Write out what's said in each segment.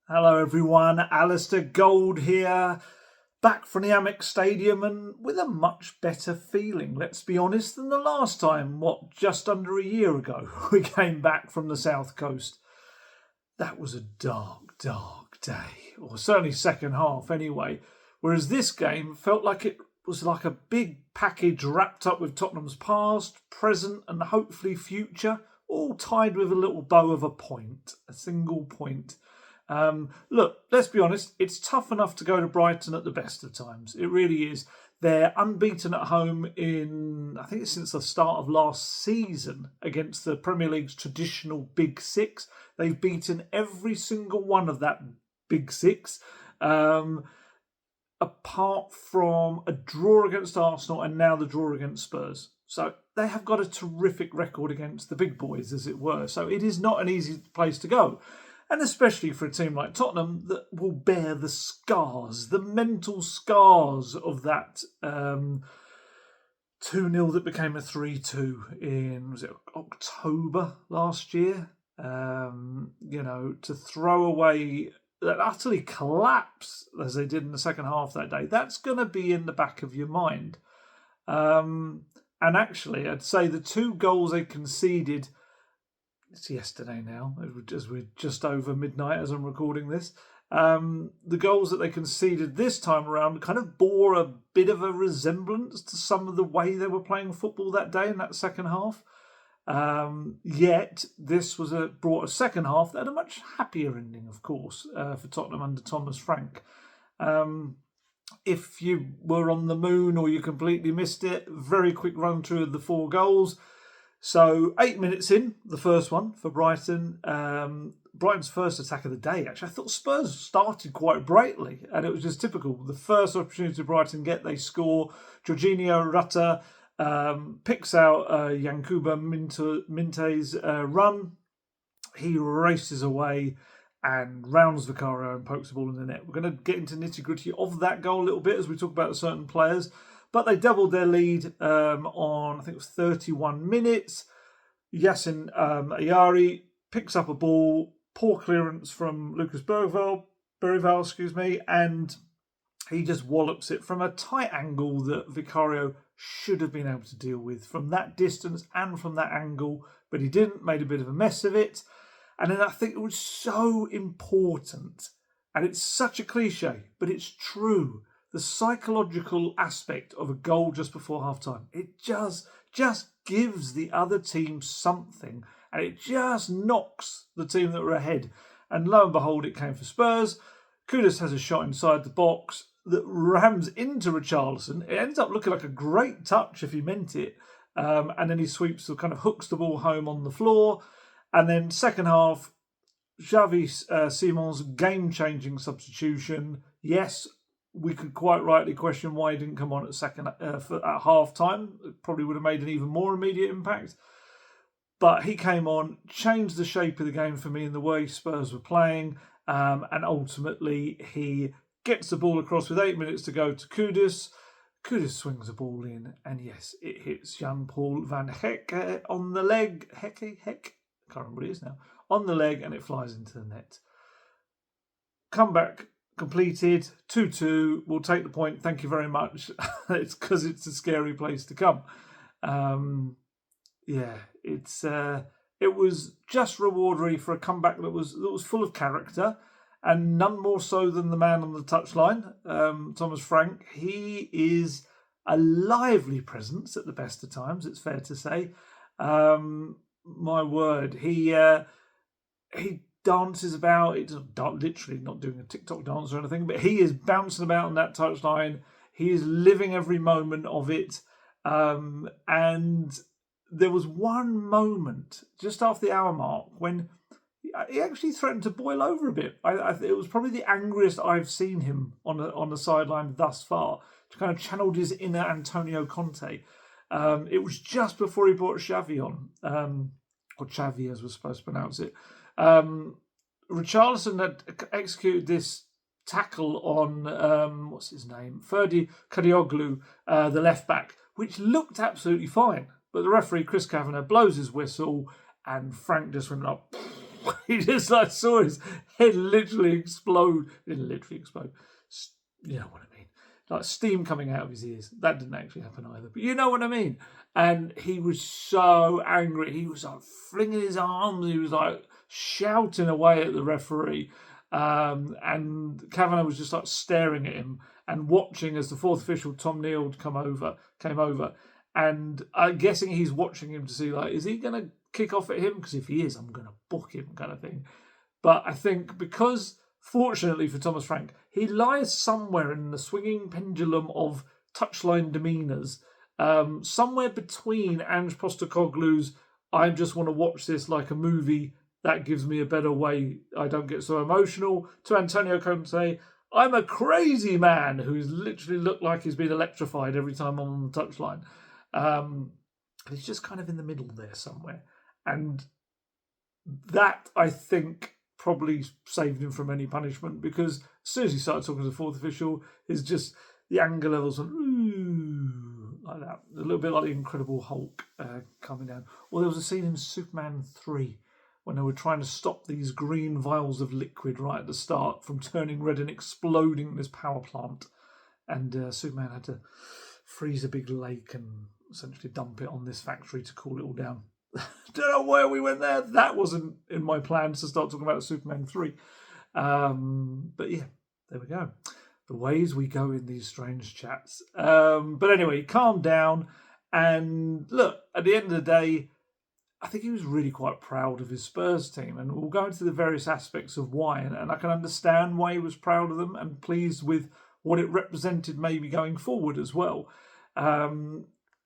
Hello everyone, Alistair Gold here, back from the Amex Stadium and with a much better feeling, let's be honest, than the last time, just under a year ago, we came back from the South Coast. That was a dark, dark day, or certainly second half anyway, whereas this game felt like it was like a big package wrapped up with Tottenham's past, present and hopefully future, all tied with a little bow of a single point. Look, let's be honest, it's tough enough to go to Brighton at the best of times. It really is. They're unbeaten at home I think it's since the start of last season against the Premier League's traditional Big Six. They've beaten every single one of that Big Six, apart from a draw against Arsenal and now the draw against Spurs. So they have got a terrific record against the big boys, as it were. So it is not an easy place to go. And especially for a team like Tottenham that will bear the scars, the mental scars of that 2-0 that became a 3-2 in, was it October last year? To throw away, that utterly collapse as they did in the second half that day, that's going to be in the back of your mind. And actually, I'd say the 2 goals they conceded, it's yesterday now, as we're just over midnight as I'm recording this. The goals that they conceded this time around kind of bore a bit of a resemblance to some of the way they were playing football that day in that second half. Yet this brought a second half that had a much happier ending, of course, for Tottenham under Thomas Frank. If you were on the moon or you completely missed it, very quick run through of the 4 goals. So 8 minutes in, the first one for Brighton. Brighton's first attack of the day, actually. I thought Spurs started quite brightly, and it was just typical. The first opportunity Brighton get, they score. Jorginho Rutter picks out Yankuba Minte's run. He races away and rounds Vicario and pokes the ball in the net. We're going to get into nitty-gritty of that goal a little bit as we talk about certain players. But they doubled their lead on, I think it was 31 minutes. Yassin Ayari picks up a ball, poor clearance from Lucas Bergvall, and he just wallops it from a tight angle that Vicario should have been able to deal with from that distance and from that angle, but he didn't, made a bit of a mess of it. And then I think it was so important, and it's such a cliche, but it's true. The psychological aspect of a goal just before half-time, it just gives the other team something, and it just knocks the team that were ahead. And lo and behold, it came for Spurs. Kudus has a shot inside the box that rams into Richarlison. It ends up looking like a great touch if he meant it. And then he hooks the ball home on the floor. And then second half, Xavi Simon's game-changing substitution. Yes, we could quite rightly question why he didn't come on at half-time. It probably would have made an even more immediate impact. But he came on, changed the shape of the game for me in the way Spurs were playing, and ultimately he gets the ball across with 8 minutes to go to Kudus. Kudus swings the ball in, and yes, it hits Jan-Paul van Hecke on the leg. Heck, I can't remember what it is now. On the leg, and it flies into the net. Comeback completed, 2-2. We'll take the point. Thank you very much. It's because it's a scary place to come. It was just rewardary for a comeback that was full of character, and none more so than the man on the touchline, Thomas Frank. He is a lively presence at the best of times, it's fair to say. My word, he dances about. It's literally not doing a TikTok dance or anything, but he is bouncing about on that touchline. He is living every moment of it. And there was one moment just after the hour mark when he actually threatened to boil over a bit. It was probably the angriest I've seen him on the sideline thus far. Kind of channeled his inner Antonio Conte. It was just before he brought Xavi on, or Xavi as we're supposed to pronounce it. Richarlison had executed this tackle on, what's his name? Ferdi Kadioglu, the left back, which looked absolutely fine. But the referee, Chris Kavanagh, blows his whistle and Frank just went up He just like saw his head literally explode. It didn't literally explode. You know what I mean? Like steam coming out of his ears. That didn't actually happen either. But you know what I mean? And he was so angry. He was like flinging his arms. He was like shouting away at the referee. And Kavanagh was just like staring at him and watching as the fourth official, Tom Neal, came over. And I'm guessing he's watching him to see, like, is he going to kick off at him? Because if he is, I'm going to book him, kind of thing. But I think because, fortunately for Thomas Frank, he lies somewhere in the swinging pendulum of touchline demeanours, somewhere between Ange Postecoglou's I just want to watch this like a movie, that gives me a better way, I don't get so emotional, to Antonio Conte, I'm a crazy man who's literally looked like he's been electrified every time I'm on the touchline. He's just kind of in the middle there somewhere. And that, I think, probably saved him from any punishment, because as soon as he started talking to the fourth official, it's just the anger levels went like that. A little bit like the Incredible Hulk coming down. Or there was a scene in Superman 3 when they were trying to stop these green vials of liquid right at the start from turning red and exploding in this power plant. And Superman had to freeze a big lake and essentially dump it on this factory to cool it all down. Don't know where we went there. That wasn't in my plans to start talking about Superman 3. But yeah, there we go. The ways we go in these strange chats. But anyway, calm down. And look, at the end of the day, I think he was really quite proud of his Spurs team. And we'll go into the various aspects of why. And I can understand why he was proud of them and pleased with what it represented maybe going forward as well.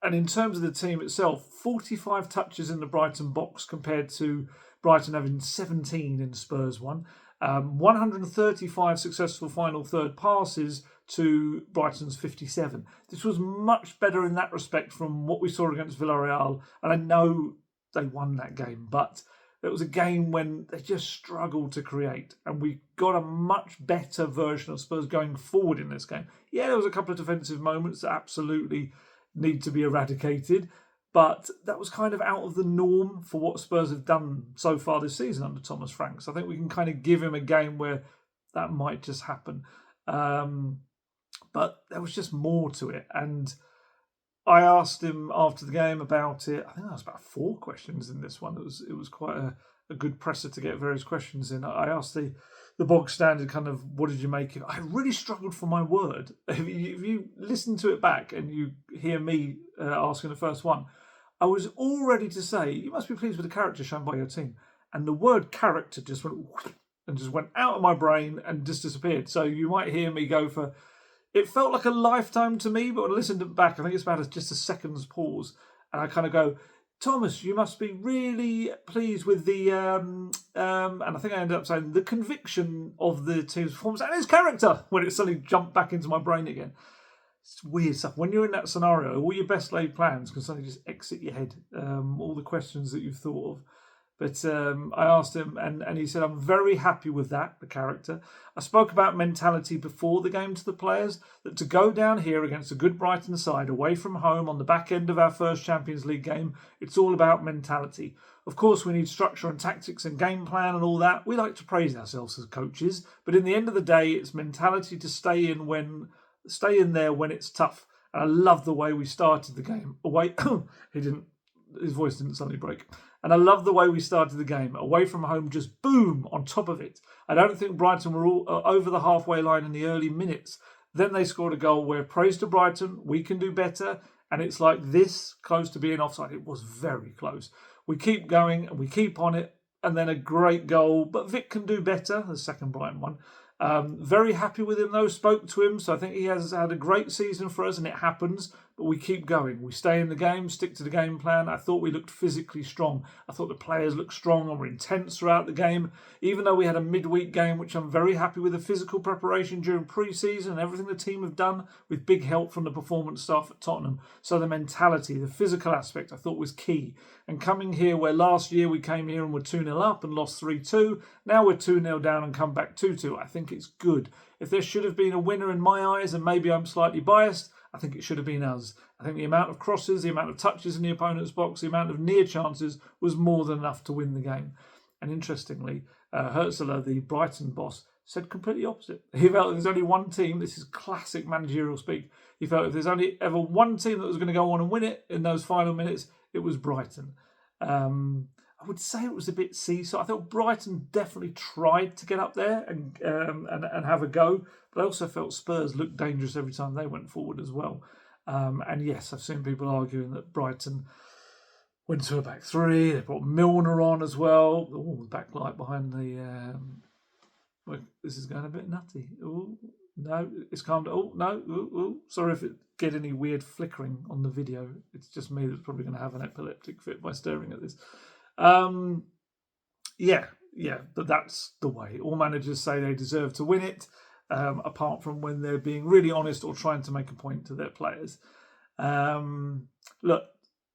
And in terms of the team itself, 45 touches in the Brighton box compared to Brighton having 17 in Spurs one. 135 successful final third passes to Brighton's 57. This was much better in that respect from what we saw against Villarreal. And I know they won that game, but it was a game when they just struggled to create. And we got a much better version of Spurs going forward in this game. Yeah, there was a couple of defensive moments that absolutely need to be eradicated, but that was kind of out of the norm for what Spurs have done so far this season under Thomas Frank. So I think we can kind of give him a game where that might just happen. But there was just more to it. And I asked him after the game about it. I think there was about 4 questions in this one. It was quite a good presser to get various questions in. I asked the bog standard kind of, what did you make of it? I really struggled for my word. If you listen to it back and you hear me asking the first one, I was all ready to say, you must be pleased with the character shown by your team. And the word character just went and just went out of my brain and just disappeared. So you might hear me go for, it felt like a lifetime to me, but when I listened to it back, I think it's about just a second's pause. And I kind of go, Thomas, you must be really pleased with the, and I think I ended up saying the conviction of the team's performance and his character when it suddenly jumped back into my brain again. It's weird stuff. When you're in that scenario, all your best laid plans can suddenly just exit your head, all the questions that you've thought of. But I asked him, and he said, I'm very happy with that, the character. I spoke about mentality before the game to the players, that to go down here against a good Brighton side, away from home, on the back end of our first Champions League game, it's all about mentality. Of course, we need structure and tactics and game plan and all that. We like to praise ourselves as coaches, but in the end of the day, it's mentality to stay in there when it's tough. And I love the way we started the game. Away, his voice didn't suddenly break. And I love the way we started the game. Away from home, just boom, on top of it. I don't think Brighton were all over the halfway line in the early minutes. Then they scored a goal where, praise to Brighton, we can do better. And it's like this, close to being offside. It was very close. We keep going and we keep on it. And then a great goal. But Vic can do better, the second Brighton one. Very happy with him though, spoke to him. So I think he has had a great season for us and it happens. But we keep going. We stay in the game, stick to the game plan. I thought we looked physically strong. I thought the players looked strong and were intense throughout the game. Even though we had a midweek game, which I'm very happy with the physical preparation during pre-season and everything the team have done with big help from the performance staff at Tottenham. So the mentality, the physical aspect I thought was key. And coming here where last year we came here and were 2-0 up and lost 3-2. Now we're 2-0 down and come back 2-2. I think it's good. If there should have been a winner in my eyes, and maybe I'm slightly biased, I think it should have been us. I think the amount of crosses, the amount of touches in the opponent's box, the amount of near chances was more than enough to win the game. And interestingly, Herzler, the Brighton boss, said completely opposite. He felt there's only one team. This is classic managerial speak. He felt if there's only ever one team that was going to go on and win it in those final minutes, it was Brighton. I would say it was a bit seesaw. I thought Brighton definitely tried to get up there and have a go, but I also felt Spurs looked dangerous every time they went forward as well. And yes, I've seen people arguing that Brighton went to a back three. They brought Milner on as well. Oh, the backlight behind the. This is going a bit nutty. Oh no, it's calmed. Oh no. Ooh. Sorry if it get any weird flickering on the video. It's just me that's probably going to have an epileptic fit by staring at this. But that's the way. All managers say they deserve to win it, apart from when they're being really honest or trying to make a point to their players. Look,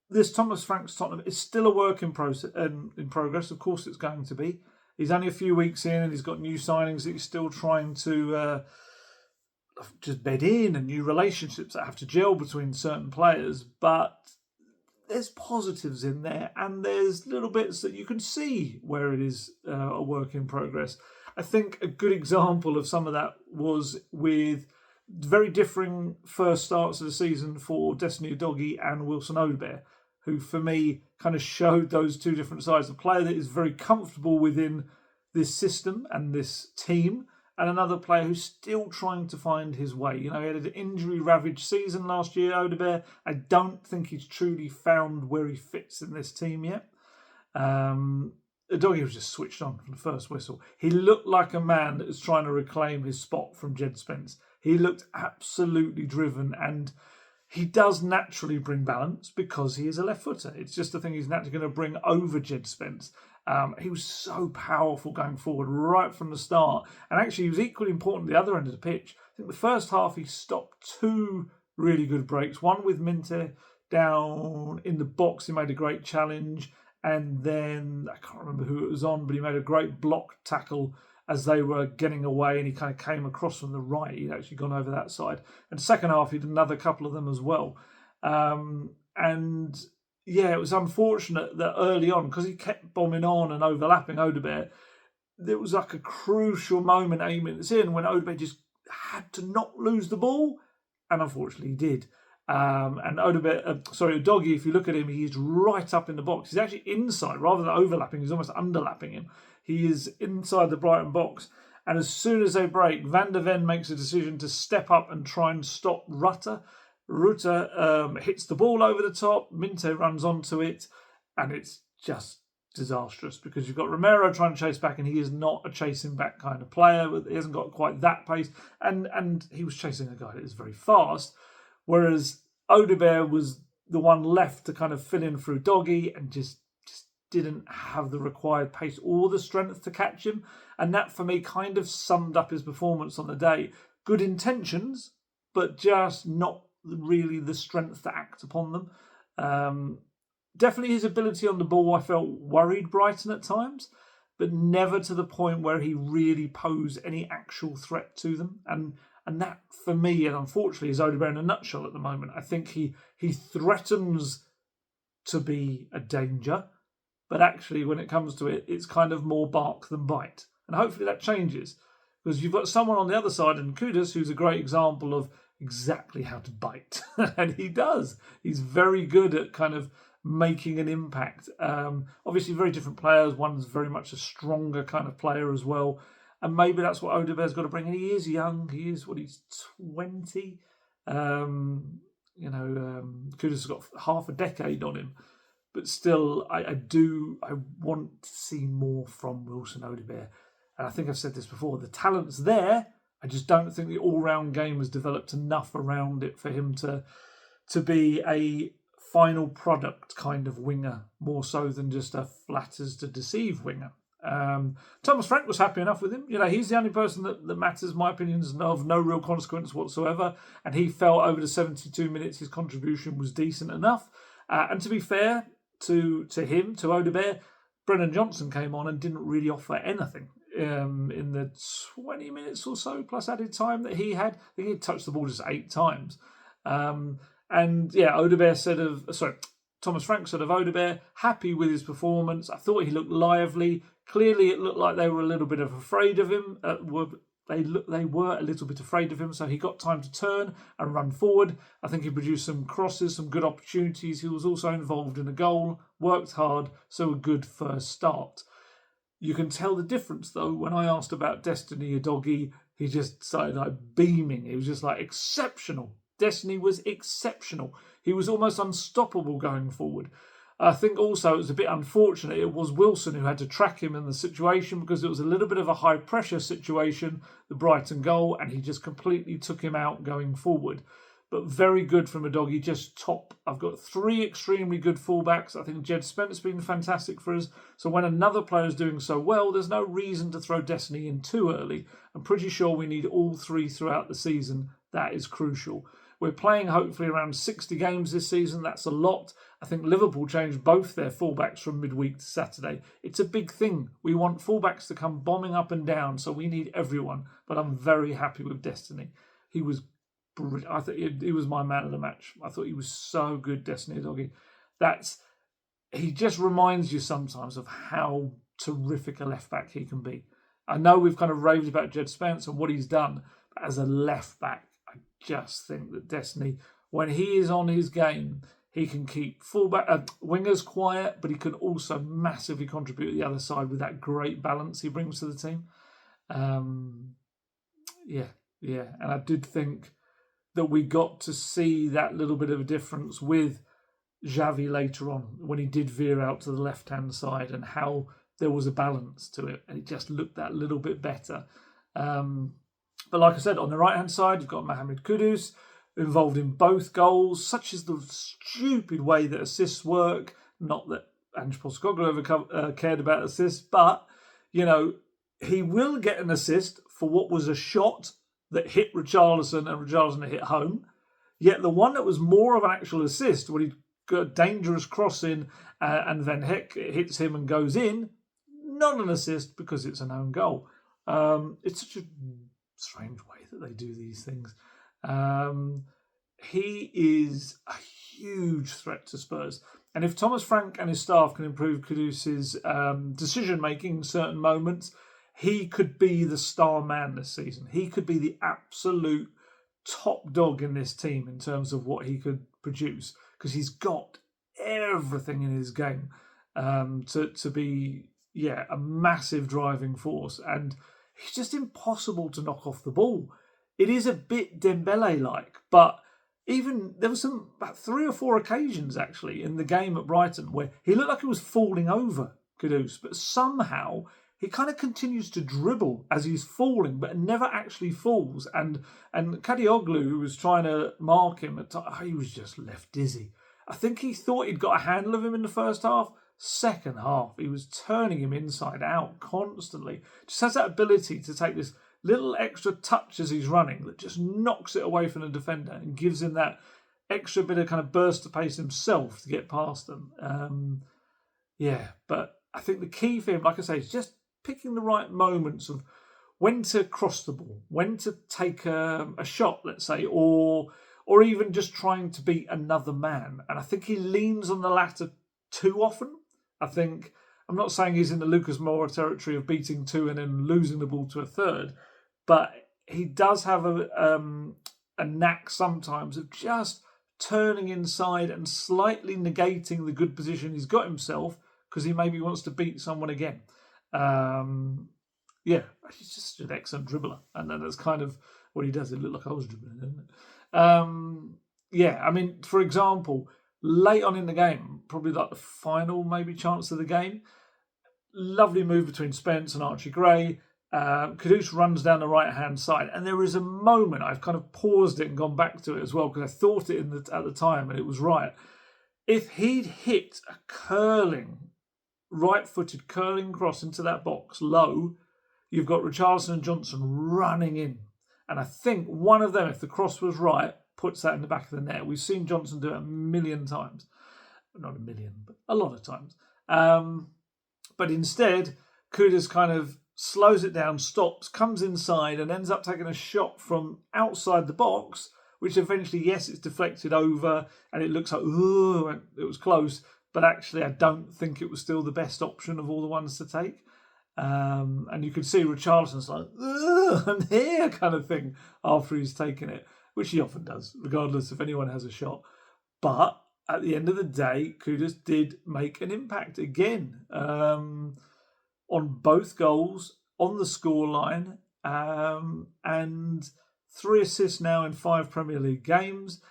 this Thomas Frank's Tottenham is still a work in progress. Of course, it's going to be. He's only a few weeks in, and he's got new signings that he's still trying to just bed in, and new relationships that have to gel between certain players. But there's positives in there, and there's little bits that you can see where it is a work in progress. I think a good example of some of that was with very differing first starts of the season for Destiny Udogie and Wilson Odobert, who for me kind of showed those two different sides. A player that is very comfortable within this system and this team, and another player who's still trying to find his way. You know, he had an injury-ravaged season last year, Odobert. I don't think he's truly found where he fits in this team yet. Udogie was just switched on from the first whistle. He looked like a man that was trying to reclaim his spot from Jed Spence. He looked absolutely driven, and he does naturally bring balance because he is a left footer. It's just the thing he's naturally going to bring over Jed Spence. He was so powerful going forward right from the start. And actually, he was equally important at the other end of the pitch. I think the first half, he stopped two really good breaks. One with Minte down in the box. He made a great challenge. And then, I can't remember who it was on, but he made a great block tackle as they were getting away, and he kind of came across from the right. He'd actually gone over that side. And second half, he did another couple of them as well. It was unfortunate that early on, because he kept bombing on and overlapping Odobert, there was like a crucial moment 8 minutes in when Odobert just had to not lose the ball, and unfortunately he did. Udogie, if you look at him, he's right up in the box. He's actually inside, rather than overlapping, he's almost underlapping him. He is inside the Brighton box. And as soon as they break, Van der Ven makes a decision to step up and try and stop Rutter. Rutter hits the ball over the top. Minte runs onto it. And it's just disastrous because you've got Romero trying to chase back, and he is not a chasing back kind of player. He hasn't got quite that pace. And he was chasing a guy that is very fast. Whereas Odobert was the one left to kind of fill in for Udogie and just didn't have the required pace or the strength to catch him. And that, for me, kind of summed up his performance on the day. Good intentions, but just not really the strength to act upon them. Definitely his ability on the ball, I felt, worried Brighton at times, but never to the point where he really posed any actual threat to them. And that, for me, and unfortunately, is Odobert in a nutshell at the moment. I think he threatens to be a danger, but actually, when it comes to it, it's kind of more bark than bite. And hopefully that changes, because you've got someone on the other side, and Kudus, who's a great example of exactly how to bite. And he does. He's very good at kind of making an impact. Obviously, very different players. One's very much a stronger kind of player as well. And maybe that's what Odobert's got to bring. And he is young. He's 20. Kudus has got half a decade on him. But still, I want to see more from Wilson Odobert. And I think I've said this before. The talent's there. I just don't think the all-round game has developed enough around it for him to be a final product kind of winger, more so than just a flatters to deceive winger. Thomas Frank was happy enough with him. You know, he's the only person that matters. My opinion is of no real consequence whatsoever. And he felt over the 72 minutes his contribution was decent enough. And to be fair to him, to Odobert, Brennan Johnson came on and didn't really offer anything in the 20 minutes or so plus added time that he had. I think he touched the ball just 8 times. Odobert Thomas Frank said of Odegaard, happy with his performance. I thought he looked lively. Clearly, it looked like they were a little bit afraid of him. They were a little bit afraid of him, so he got time to turn and run forward. I think he produced some crosses, some good opportunities. He was also involved in a goal, worked hard, so a good first start. You can tell the difference, though, when I asked about Destiny Udogie, he just started beaming. He was just exceptional. Destiny was exceptional. He was almost unstoppable going forward. I think also it was a bit unfortunate. It was Wilson who had to track him in the situation because it was a little bit of a high pressure situation, the Brighton goal, and he just completely took him out going forward. But very good from Udogie, just top. I've got 3 extremely good fullbacks. I think Jed Spence's been fantastic for us. So when another player is doing so well, there's no reason to throw Destiny in too early. I'm pretty sure we need all 3 throughout the season. That is crucial. We're playing hopefully around 60 games this season. That's a lot. I think Liverpool changed both their fullbacks from midweek to Saturday. It's a big thing. We want fullbacks to come bombing up and down, so we need everyone. But I'm very happy with Destiny. He was brilliant. I thought he was my man of the match. I thought he was so good, Destiny Udogie. He just reminds you sometimes of how terrific a left back he can be. I know we've kind of raved about Jed Spence and what he's done, but as a left back, I just think that Destiny, when he is on his game, he can keep wingers quiet, but he can also massively contribute to the other side with that great balance he brings to the team. And I did think that we got to see that little bit of a difference with Xavi later on when he did veer out to the left-hand side and how there was a balance to it and it just looked that little bit better. But like I said, on the right-hand side, you've got Mohamed Kudus involved in both goals. Such is the stupid way that assists work. Not that Ange Postecoglou ever cared about assists, but, he will get an assist for what was a shot that hit Richarlison and Richarlison hit home. Yet the one that was more of an actual assist, when he got a dangerous cross in and Van Heck hits him and goes in, not an assist because it's an own goal. It's such a strange way that they do these things. He is a huge threat to Spurs. And if Thomas Frank and his staff can improve Kudus's decision-making in certain moments, he could be the star man this season. He could be the absolute top dog in this team in terms of what he could produce because he's got everything in his game to be a massive driving force. And he's just impossible to knock off the ball. It is a bit Dembele-like, but even there was about 3 or 4 occasions actually in the game at Brighton where he looked like he was falling over Kudus, but somehow he kind of continues to dribble as he's falling, but never actually falls. And Kadioglu, who was trying to mark him, he was just left dizzy. I think he thought he'd got a handle of him in the first half. Second half, he was turning him inside out constantly. Just has that ability to take this little extra touch as he's running that just knocks it away from the defender and gives him that extra bit of kind of burst of pace himself to get past them. But I think the key for him, like I say, is just picking the right moments of when to cross the ball, when to take a shot, let's say, or even just trying to beat another man. And I think he leans on the latter too often. I'm not saying he's in the Lucas Moura territory of beating 2 and then losing the ball to a third, but he does have a knack sometimes of just turning inside and slightly negating the good position he's got himself because he maybe wants to beat someone again. He's just an excellent dribbler, and then that's kind of what he does. It looked like I was dribbling, doesn't it? For example, late on in the game, probably like the final maybe chance of the game, lovely move between Spence and Archie Gray. Kudus runs down the right-hand side, and there is a moment, I've kind of paused it and gone back to it as well, because I thought it at the time, and it was right. If he'd hit a right-footed curling cross into that box low, you've got Richarlison and Johnson running in. And I think one of them, if the cross was right, puts that in the back of the net. We've seen Johnson do it a million times. Not a million, but a lot of times. But instead, Kudus kind of slows it down, stops, comes inside and ends up taking a shot from outside the box which eventually, yes, it's deflected over and it looks like, ooh, it was close. But actually, I don't think it was still the best option of all the ones to take. And you could see Richarlison's like, ugh, I'm here kind of thing after he's taken it, which he often does, regardless if anyone has a shot. But at the end of the day, Kudus did make an impact again on both goals, on the scoreline, and 3 assists now in 5 Premier League games.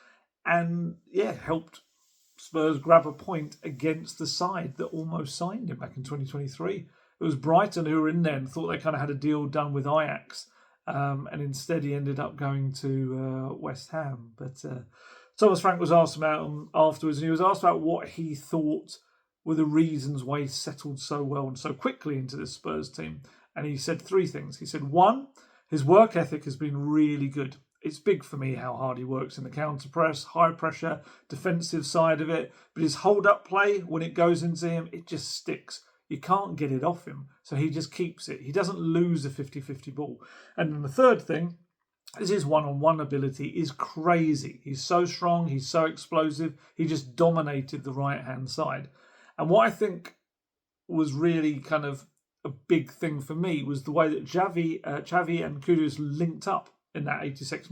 And yeah, helped Spurs grab a point against the side that almost signed him back in 2023. It was Brighton who were in there and thought they kind of had a deal done with Ajax. And instead he ended up going to West Ham. But Thomas Frank was asked about him afterwards, and he was asked about what he thought were the reasons why he settled so well and so quickly into this Spurs team. And he said 3 things. He said, 1, his work ethic has been really good. It's big for me how hard he works in the counter press, high pressure, defensive side of it. But his hold-up play, when it goes into him, it just sticks. You can't get it off him, so he just keeps it. He doesn't lose a 50-50 ball. And then the third thing is his one-on-one ability is crazy. He's so strong, he's so explosive, he just dominated the right-hand side. And what I think was really kind of a big thing for me was the way that Xavi and Kudus linked up in that 82nd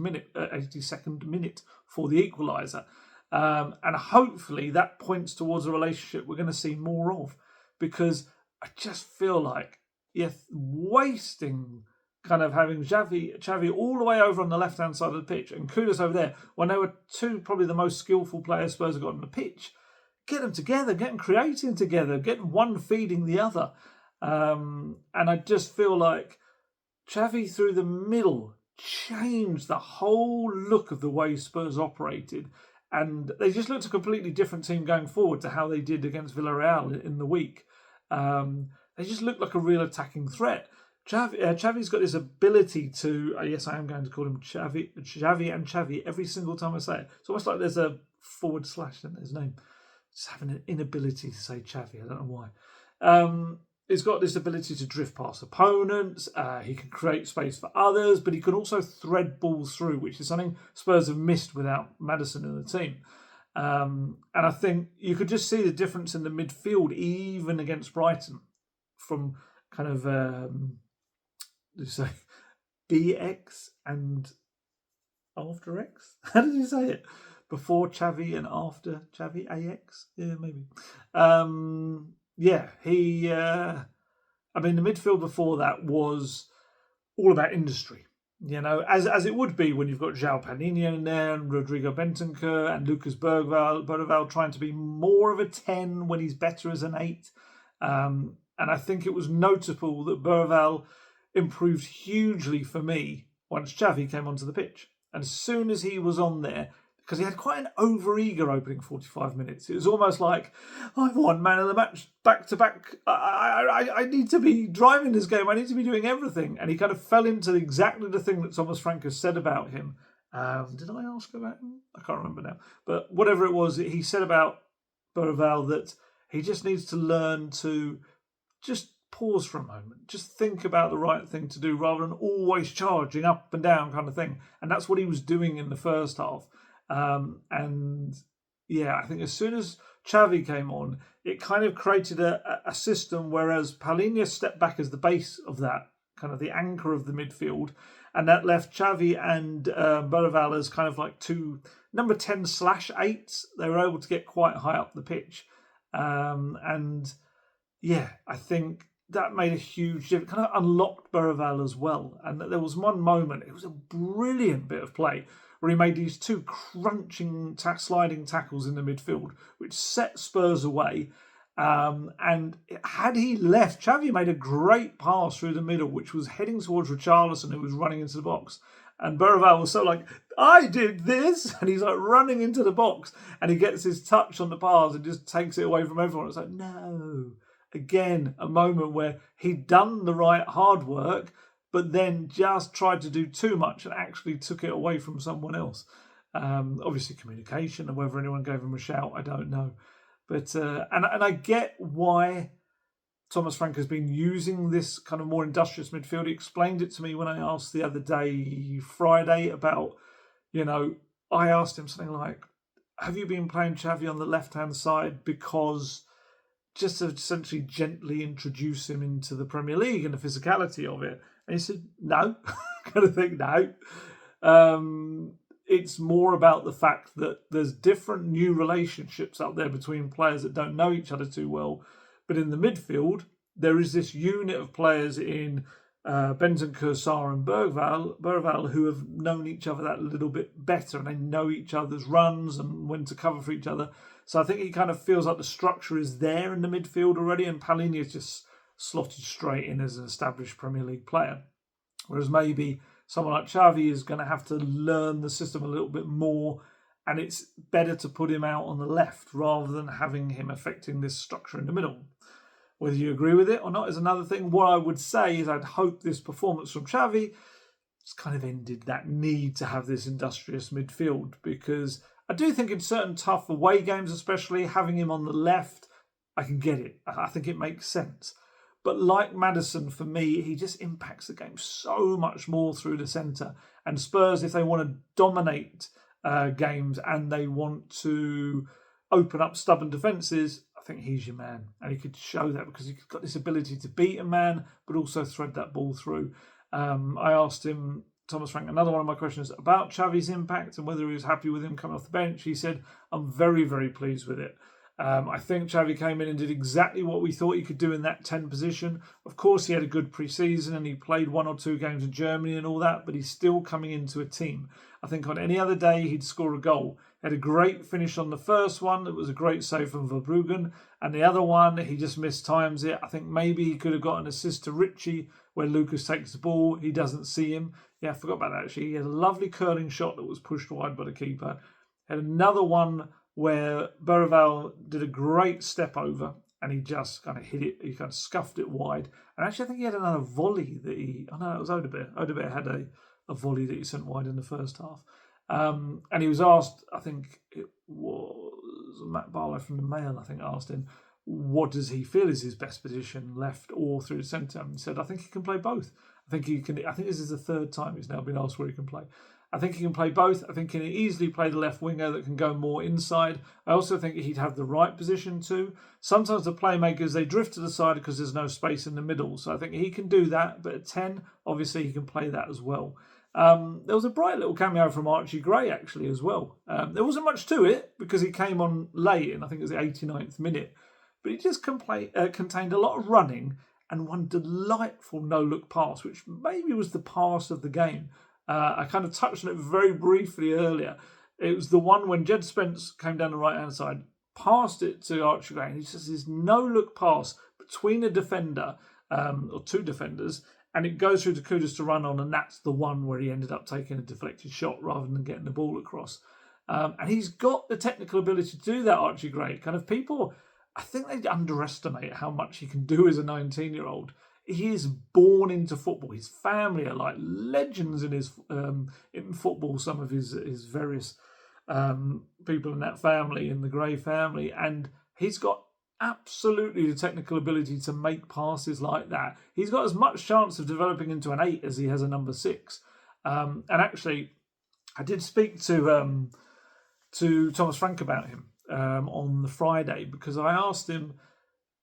minute for the equaliser. And hopefully that points towards a relationship we're going to see more of. Because I just feel like you're wasting kind of having Xavi all the way over on the left-hand side of the pitch and Kudus over there when they were 2 probably the most skillful players Spurs have got on the pitch. Get them together, get them creating together, get one feeding the other. And I just feel like Xavi through the middle changed the whole look of the way Spurs operated. And they just looked a completely different team going forward to how they did against Villarreal in the week. They just looked like a real attacking threat. Xavi's got this ability to, yes, I am going to call him Xavi and Xavi every single time I say it. It's almost like there's a / in his name. Just having an inability to say Xavi, I don't know why. He's got this ability to drift past opponents. He can create space for others, but he can also thread balls through, which is something Spurs have missed without Maddison in the team. And I think you could just see the difference in the midfield, even against Brighton, from kind of BX and after X. How did you say it? Before Xavi and after Xavi, AX? Yeah, maybe. The midfield before that was all about industry. You know, as it would be when you've got João Palhinha in there and Rodrigo Bentancur and Lucas Bergvall trying to be more of a 10 when he's better as an 8. And I think it was notable that Bergvall improved hugely for me once Xavi came onto the pitch. And as soon as he was on there, because he had quite an over-eager opening 45 minutes. It was almost like, I've won man of the match back-to-back. I need to be driving this game. I need to be doing everything. And he kind of fell into exactly the thing that Thomas Frank has said about him. Did I ask about him? I can't remember now. But whatever it was, he said about Bergvall that he just needs to learn to just pause for a moment. Just think about the right thing to do rather than always charging up and down kind of thing. And that's what he was doing in the first half. I think as soon as Xavi came on, it kind of created a system, whereas Palhinha stepped back as the base of that, kind of the anchor of the midfield, and that left Xavi and Bergvall as kind of like 2 number 10/8s. They were able to get quite high up the pitch. I think that made a huge difference. Kind of unlocked Bergvall as well. And there was one moment, it was a brilliant bit of play, where he made these 2 crunching, sliding tackles in the midfield, which set Spurs away. And had he left, Xavi made a great pass through the middle, which was heading towards Richarlison, who was running into the box. And Bergvall was so like, I did this! And he's like running into the box, and he gets his touch on the pass and just takes it away from everyone. It's like, no. Again, a moment where he'd done the right hard work, but then just tried to do too much and actually took it away from someone else. Obviously communication, and whether anyone gave him a shout, I don't know. But and I get why Thomas Frank has been using this kind of more industrious midfield. He explained it to me when I asked the other day, Friday, about, I asked him something like, have you been playing Xavi on the left-hand side because just to essentially gently introduce him into the Premier League and the physicality of it? And he said, no. Kind of think, no. It's more about the fact that there's different new relationships out there between players that don't know each other too well. But in the midfield, there is this unit of players in Bentancur, Sarr and Bergvall who have known each other that little bit better, and they know each other's runs and when to cover for each other. So I think he kind of feels like the structure is there in the midfield already, and Palhinha is just slotted straight in as an established Premier League player. Whereas maybe someone like Xavi is going to have to learn the system a little bit more, and it's better to put him out on the left rather than having him affecting this structure in the middle. Whether you agree with it or not is another thing. What I would say is I'd hope this performance from Xavi has kind of ended that need to have this industrious midfield, because I do think in certain tough away games, especially, having him on the left, I can get it. I think it makes sense. But like Maddison, for me, he just impacts the game so much more through the centre. And Spurs, if they want to dominate games and they want to open up stubborn defences, I think he's your man. And he could show that because he's got this ability to beat a man, but also thread that ball through. I asked him, Thomas Frank, another one of my questions about Xavi's impact and whether he was happy with him coming off the bench. He said, I'm very, very pleased with it. I think Xavi came in and did exactly what we thought he could do in that 10 position. Of course, he had a good pre-season and he played 1 or 2 games in Germany and all that, but he's still coming into a team. I think on any other day, he'd score a goal. He had a great finish on the first one. It was a great save from Verbruggen. And the other one, he just mistimes it. I think maybe he could have got an assist to Ritchie where Lucas takes the ball. He doesn't see him. Yeah, I forgot about that actually. He had a lovely curling shot that was pushed wide by the keeper. Had another one where Bergvall did a great step over and he just kind of hit it, he kind of scuffed it wide. And actually I think he had another volley that it was Odobert. Odobert had a volley that he sent wide in the first half. And he was asked, I think it was Matt Barlow from the Mail, I think asked him, what does he feel is his best position, left or through the centre? And he said, I think he can play both. I think this is the 3rd time he's now been asked where he can play. I think he can play both. I think he can easily play the left winger that can go more inside. I also think he'd have the right position too. Sometimes the playmakers, they drift to the side because there's no space in the middle. So I think he can do that. But at 10, obviously he can play that as well. There was a bright little cameo from Archie Gray actually as well. There wasn't much to it because he came on late and I think it was the 89th minute. But he just contained a lot of running and one delightful no-look pass, which maybe was the pass of the game. I kind of touched on it very briefly earlier. It was the one when Jed Spence came down the right-hand side, passed it to Archie Gray, and he just this no-look pass between a defender, or 2 defenders, and it goes through to Kudus to run on, and that's the one where he ended up taking a deflected shot rather than getting the ball across. And he's got the technical ability to do that, Archie Gray. Kind of people, I think they underestimate how much he can do as a 19-year-old. He is born into football. His family are like legends in in football. Some of his various people in that family, in the Gray family, and he's got absolutely the technical ability to make passes like that. He's got as much chance of developing into an 8 as he has a number 6. And actually, I did speak to Thomas Frank about him on the Friday because I asked him,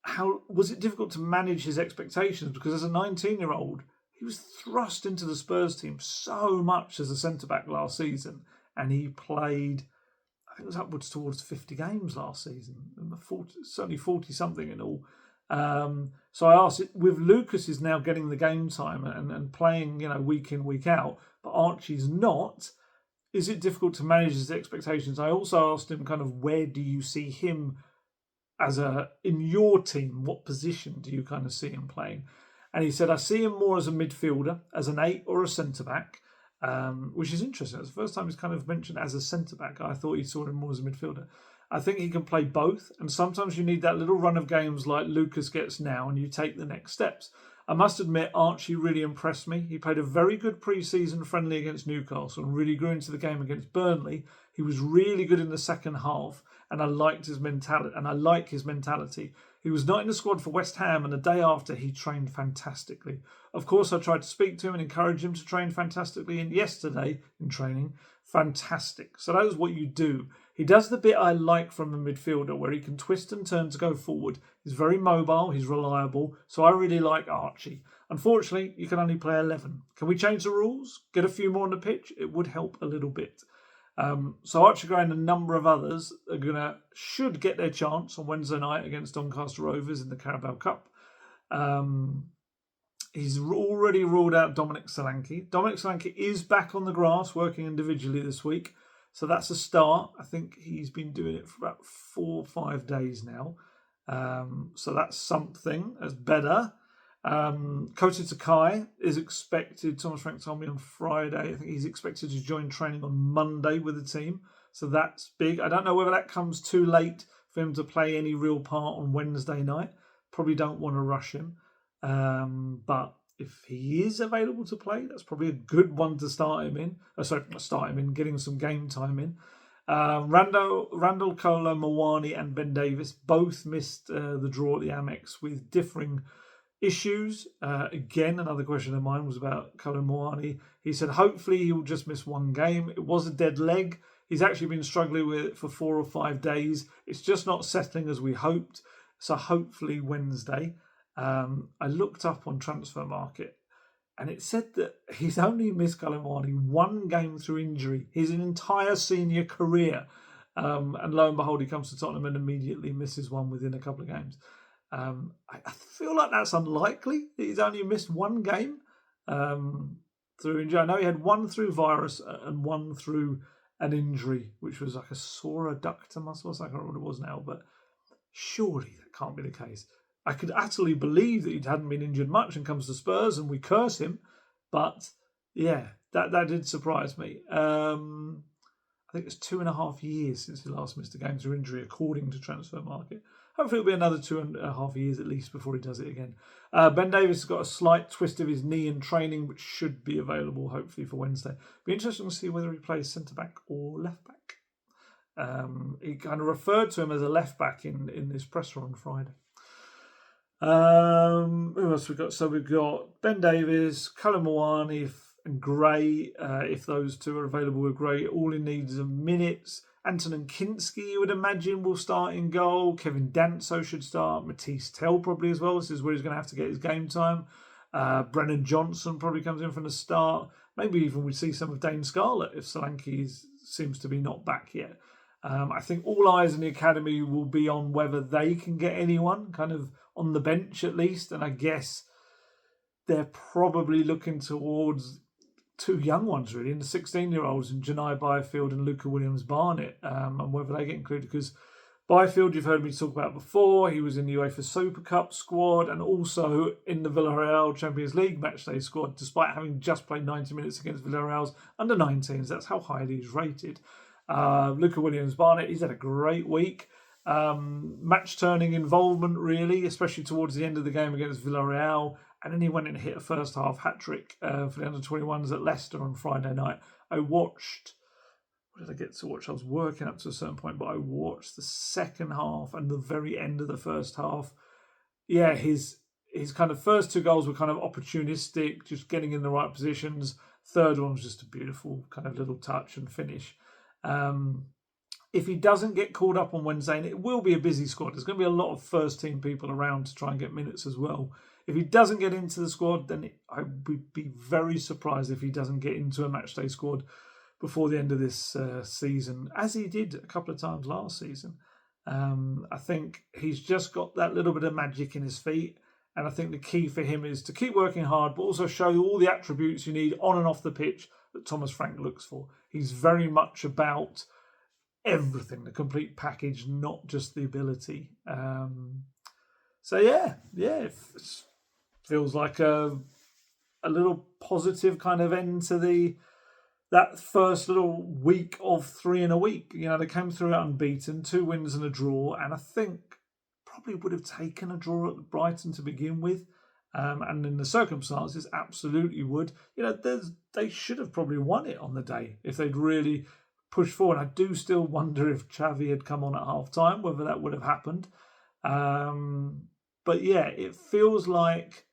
how was it difficult to manage his expectations? Because as a 19-year-old, he was thrust into the Spurs team so much as a centre-back last season. And he played, I think it was upwards towards 50 games last season. Certainly 40-something in all. So I asked, with Lucas is now getting the game time and playing, week in, week out, but Archie's not, is it difficult to manage his expectations? I also asked him kind of, where do you see him in your team, what position do you kind of see him playing? And he said, I see him more as a midfielder, as an 8 or a centre-back, which is interesting. It's the first time he's kind of mentioned as a centre-back. I thought he saw him more as a midfielder. I think he can play both, and sometimes you need that little run of games like Lucas gets now, and you take the next steps. I must admit, Archie really impressed me. He played a very good pre-season friendly against Newcastle and really grew into the game against Burnley. He was really good in the second half, and I liked his mentality. And I like his mentality. He was not in the squad for West Ham, and the day after he trained fantastically. Of course, I tried to speak to him and encourage him to train fantastically, and yesterday in training, fantastic. So that is what you do. He does the bit I like from a midfielder where he can twist and turn to go forward. He's very mobile, he's reliable, so I really like Archie. Unfortunately, you can only play 11. Can we change the rules? Get a few more on the pitch? It would help a little bit. So Archie Gray and a number of others should get their chance on Wednesday night against Doncaster Rovers in the Carabao Cup. He's already ruled out Dominic Solanke. Dominic Solanke is back on the grass working individually this week. So that's a start. I think he's been doing it for about 4 or 5 days now. So that's something. That's better. Kota Takai is expected, Thomas Frank told me on Friday, I think he's expected to join training on Monday with the team. So that's big. I don't know whether that comes too late for him to play any real part on Wednesday night. Probably don't want to rush him. But if he is available to play, that's probably a good one to start him in. Getting some game time in. Randall Kolo Mawani and Ben Davis both missed the draw at the Amex with differing issues. Again, another question of mine was about Kolo Mawani. He said hopefully he will just miss one game. It was a dead leg. He's actually been struggling with it for 4 or 5 days. It's just not settling as we hoped. So hopefully Wednesday. I looked up on Transfer Market and it said that he's only missed Kolo Mawani 1 game through injury his entire senior career. And lo and behold, he comes to Tottenham and immediately misses one within a couple of games. I feel like that's unlikely that he's only missed 1 game through injury. I know he had 1 through virus and 1 through an injury, which was like a sore adductor muscle. I can't remember what it was now, but surely that can't be the case. I could utterly believe that he hadn't been injured much and comes to Spurs and we curse him. But yeah, that did surprise me. I think it's 2.5 years since he last missed a game through injury, according to Transfer Market. Hopefully it'll be another 2.5 years at least before he does it again. Ben Davis has got a slight twist of his knee in training, which should be available hopefully for Wednesday. Be interesting to see whether he plays centre-back or left-back. He kind of referred to him as a left-back in this presser on Friday. Who else we got? So we've got Ben Davis, Kolo Mawani and Gray. If those two are available with Gray, all he needs are minutes. Antonin Kinski, you would imagine, will start in goal. Kevin Danso should start. Matisse Tell probably as well. This is where he's going to have to get his game time. Brennan Johnson probably comes in from the start. Maybe even we see some of Dane Scarlett if Solanke seems to be not back yet. I think all eyes in the academy will be on whether they can get anyone kind of on the bench at least. And I guess they're probably looking towards 2 young ones really, and the 16-year-olds in Jun'ai Byfield and Luca Williams-Barnett, and whether they get included. Because Byfield, you've heard me talk about before, he was in the UEFA Super Cup squad and also in the Villarreal Champions League matchday squad, despite having just played 90 minutes against Villarreal's under-19s. That's how highly he's rated. Luca Williams-Barnett, he's had a great week. Match-turning involvement, really, especially towards the end of the game against Villarreal. And then he went and hit a first-half hat-trick for the under-21s at Leicester on Friday night. What did I get to watch? I was working up to a certain point, but I watched the second half and the very end of the first half. Yeah, his kind of first 2 goals were kind of opportunistic, just getting in the right positions. Third one was just a beautiful kind of little touch and finish. If he doesn't get called up on Wednesday, and it will be a busy squad, there's going to be a lot of first-team people around to try and get minutes as well. If he doesn't get into the squad, then I would be very surprised if he doesn't get into a matchday squad before the end of this season, as he did a couple of times last season. I think he's just got that little bit of magic in his feet, and I think the key for him is to keep working hard, but also show you all the attributes you need on and off the pitch that Thomas Frank looks for. He's very much about everything, the complete package, not just the ability. So it feels like a little positive kind of end to that first little week of 3 in a week. You know, they came through unbeaten, 2 wins and a draw, and I think probably would have taken a draw at Brighton to begin with. And in the circumstances, absolutely would. You know, they should have probably won it on the day if they'd really pushed forward. I do still wonder if Xavi had come on at half-time, whether that would have happened. But yeah, it feels like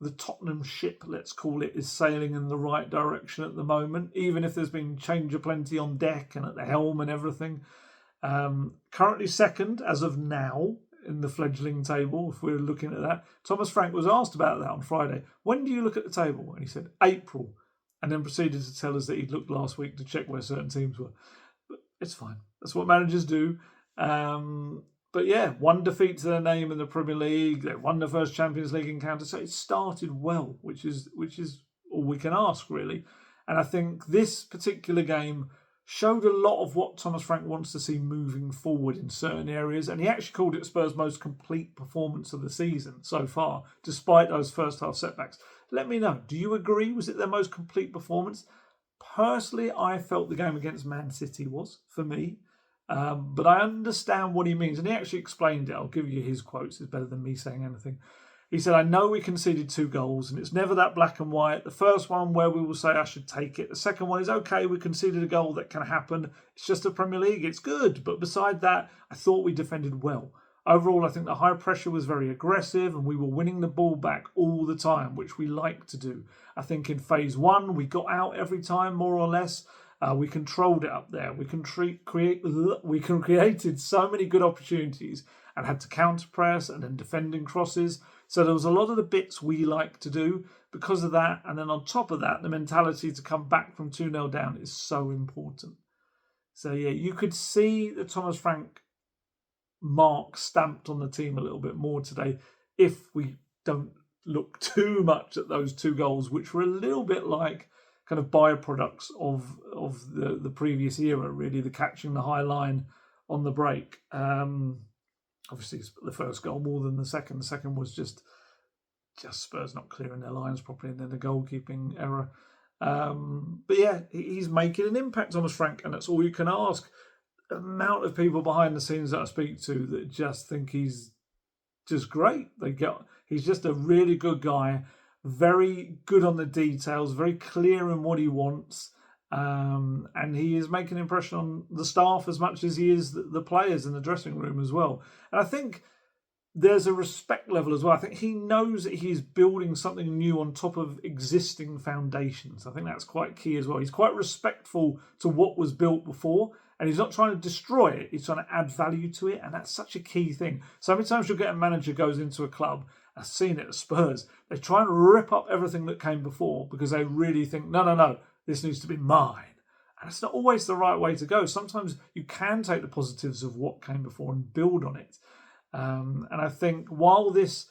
the Tottenham ship, let's call it, is sailing in the right direction at the moment, even if there's been change aplenty on deck and at the helm and everything. Currently second as of now in the fledgling table, if we're looking at that. Thomas Frank was asked about that on Friday. When do you look at the table? And he said April, and then proceeded to tell us that he'd looked last week to check where certain teams were. But it's fine. That's what managers do. But yeah, one defeat to their name in the Premier League. They won the first Champions League encounter, so it started well, which is all we can ask, really. And I think this particular game showed a lot of what Thomas Frank wants to see moving forward in certain areas, and he actually called it Spurs' most complete performance of the season so far, despite those first half setbacks. Let me know, do you agree? Was it their most complete performance? Personally, I felt the game against Man City was, for me. But I understand what he means. And he actually explained it. I'll give you his quotes. It's better than me saying anything. He said, I know we conceded 2 goals and it's never that black and white. The first one where we will say I should take it. The second one is okay, we conceded a goal that can happen. It's just the Premier League. It's good. But beside that, I thought we defended well. Overall, I think the high pressure was very aggressive and we were winning the ball back all the time, which we like to do. I think in phase 1, we got out every time, more or less. We controlled it up there. We created so many good opportunities and had to counter press and then defending crosses. So there was a lot of the bits we like to do because of that. And then on top of that, the mentality to come back from 2-0 down is so important. So yeah, you could see the Thomas Frank mark stamped on the team a little bit more today if we don't look too much at those 2 goals, which were a little bit like kind of byproducts of the previous era, really, the catching the high line on the break. Obviously, the first goal more than the second. The second was just Spurs not clearing their lines properly and then the goalkeeping error. But yeah, he's making an impact, Thomas Frank, and that's all you can ask. The amount of people behind the scenes that I speak to that just think he's just great. He's just a really good guy. Very good on the details, very clear in what he wants, and he is making an impression on the staff as much as he is the players in the dressing room as well. And I think there's a respect level as well. I think he knows that he's building something new on top of existing foundations. I think that's quite key as well. He's quite respectful to what was built before, and he's not trying to destroy it. He's trying to add value to it, and that's such a key thing. So many times you'll get a manager goes into a club, I've seen it at Spurs, they try and rip up everything that came before because they really think, no, this needs to be mine. And it's not always the right way to go. Sometimes you can take the positives of what came before and build on it. And I think while this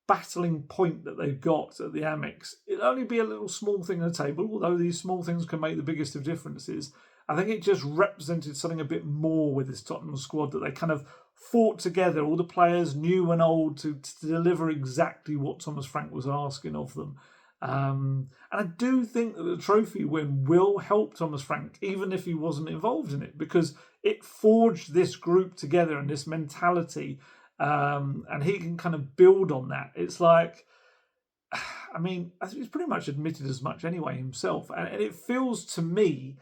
battling point that they've got at the Amex, it'll only be a little small thing on the table, although these small things can make the biggest of differences. I think it just represented something a bit more with this Tottenham squad, that they kind of fought together, all the players, new and old, to deliver exactly what Thomas Frank was asking of them. And I do think that the trophy win will help Thomas Frank, even if he wasn't involved in it, because it forged this group together and this mentality, and he can kind of build on that. It's like, I mean, he's pretty much admitted as much anyway himself, and it feels to me,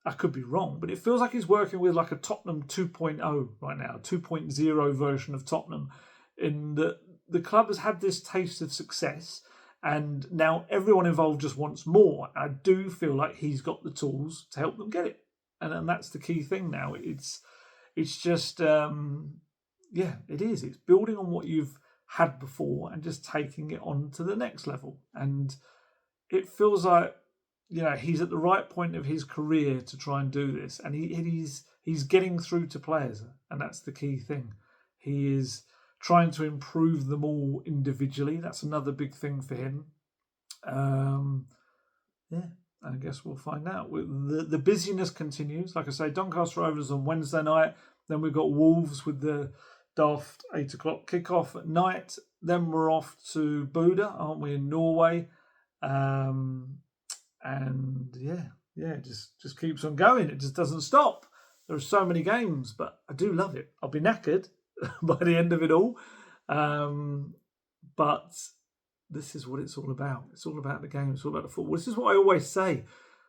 I could be wrong, but it feels like he's working with like a Tottenham 2.0 right now, 2.0 version of Tottenham, in that the club has had this taste of success and now everyone involved just wants more. I do feel like he's got the tools to help them get it. And that's the key thing now. It's just, it is. It's building on what you've had before and just taking it on to the next level. And it feels like, he's at the right point of his career to try and do this, and he's getting through to players, and that's the key thing. He is trying to improve them all individually. That's another big thing for him. I guess we'll find out. The busyness continues. Like I say, Doncaster Rovers on Wednesday night. Then we've got Wolves with the daft 8 o'clock kickoff at night. Then we're off to Buda, aren't we, in Norway? And it just keeps on going. It just doesn't stop. There are so many games, but I do love it. I'll be knackered by the end of it all. But this is what it's all about. It's all about the game. It's all about the football. This is what I always say.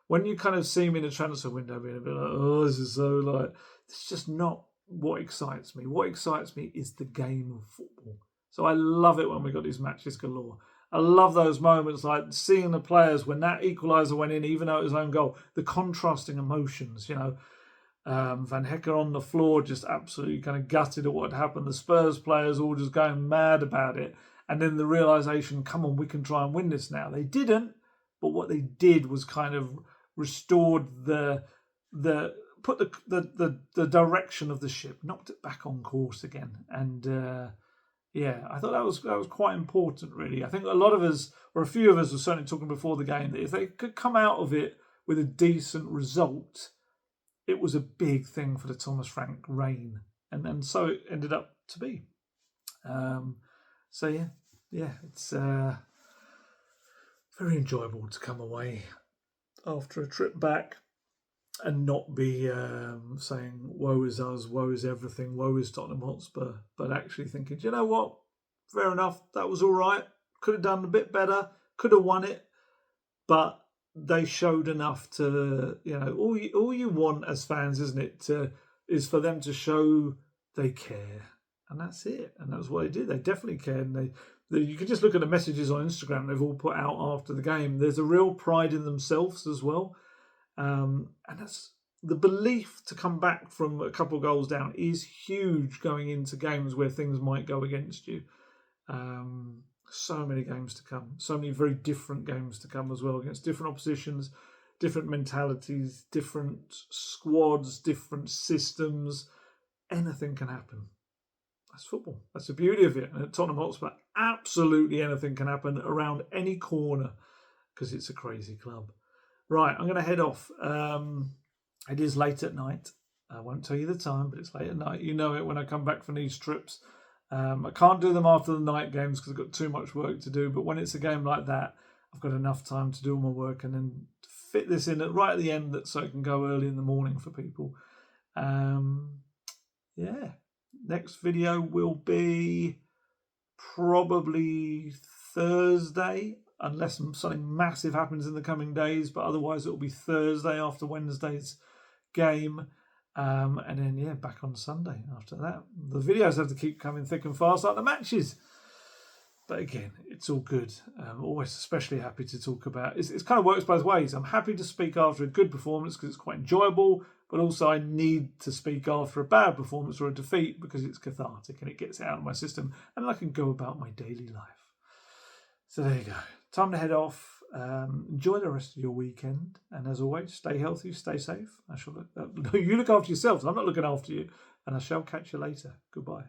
When you kind of see me in a transfer window being a bit like, this is so like, it's just not what excites me. What excites me is the game of football. So I love it when we got these matches galore. I love those moments, like seeing the players when that equaliser went in, even though it was own goal, the contrasting emotions, Van Hecker on the floor just absolutely kind of gutted at what had happened. The Spurs players all just going mad about it. And then the realisation, come on, we can try and win this now. They didn't, but what they did was kind of restored put the direction of the ship, knocked it back on course again. And I thought that was quite important, really. I think a lot of us, or a few of us, were certainly talking before the game that if they could come out of it with a decent result, it was a big thing for the Thomas Frank reign, and so it ended up to be. It's very enjoyable to come away after a trip back and not be saying, woe is us, woe is everything, woe is Tottenham Hotspur, but actually thinking, do you know what? Fair enough, that was all right. Could have done a bit better, could have won it, but they showed enough to, all you want as fans, isn't it, is for them to show they care. And that's it. And that's what they did. They definitely cared. And you can just look at the messages on Instagram they've all put out after the game. There's a real pride in themselves as well. And that's the belief to come back from a couple of goals down is huge going into games where things might go against you. So many games to come. So many very different games to come as well against different oppositions, different mentalities, different squads, different systems. Anything can happen. That's football. That's the beauty of it. And at Tottenham Hotspur, absolutely anything can happen around any corner because it's a crazy club. Right, I'm going to head off. It is late at night. I won't tell you the time, but it's late at night. You know it when I come back from these trips. I can't do them after the night games because I've got too much work to do. But when it's a game like that, I've got enough time to do all my work and then fit this in right at the end so it can go early in the morning for people. Next video will be probably Thursday, unless something massive happens in the coming days. But otherwise, it will be Thursday after Wednesday's game. And then, back on Sunday after that. The videos have to keep coming thick and fast like the matches. But again, it's all good. I'm always especially happy to talk about it. It kind of works both ways. I'm happy to speak after a good performance because it's quite enjoyable, but also I need to speak after a bad performance or a defeat because it's cathartic and it gets it out of my system and I can go about my daily life. So there you go. Time to head off. Enjoy the rest of your weekend. And as always, stay healthy, stay safe. You look after yourselves. I'm not looking after you. And I shall catch you later. Goodbye.